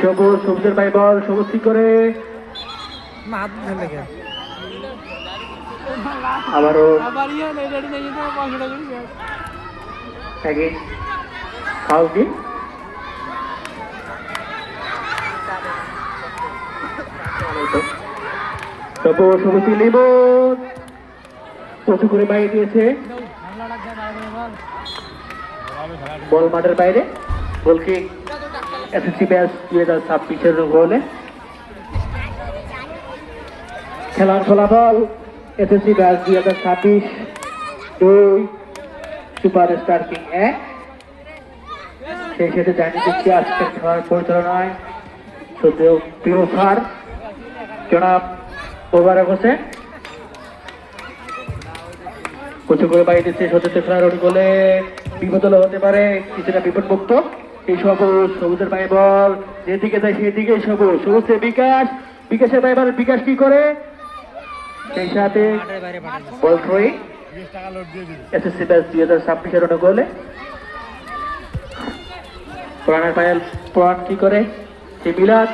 সবুজ সবুজের পাই বল সবুজ কি করে আবারও ফাউল কি সবুজ সবুজ লিমন কত করে বাইরে দিয়েছে বল মাঠের বাইরে বল কিক এসএসসি ব্যাচ 2026 গোলে খেলার ফলাফল SSC batch 2026 2 super star king 1 সেই সাথে জানিয়ে দিচ্ছি আজকের খেলার পরিচালনায় সদ্য প্রিয় স্যার জনাব মোবারক হোসেন কত করে বাইরে দিচ্ছে সদ্য খেলার গোলে বিপদ হতে পারে কিছুটা বিপদমুক্ত এই সবুজ সবুজের পায়ে বল যেদিকে যায় সেদিকে সবুজ সবুজের বিকাশের পায়ে বল বিকাশ কি করে সেই সাথে বল থ্রোয়িং এসএসসি ব্যাচ 2026 গোলে পুরানের পায়ে পুরান কি করে সে মিলাদ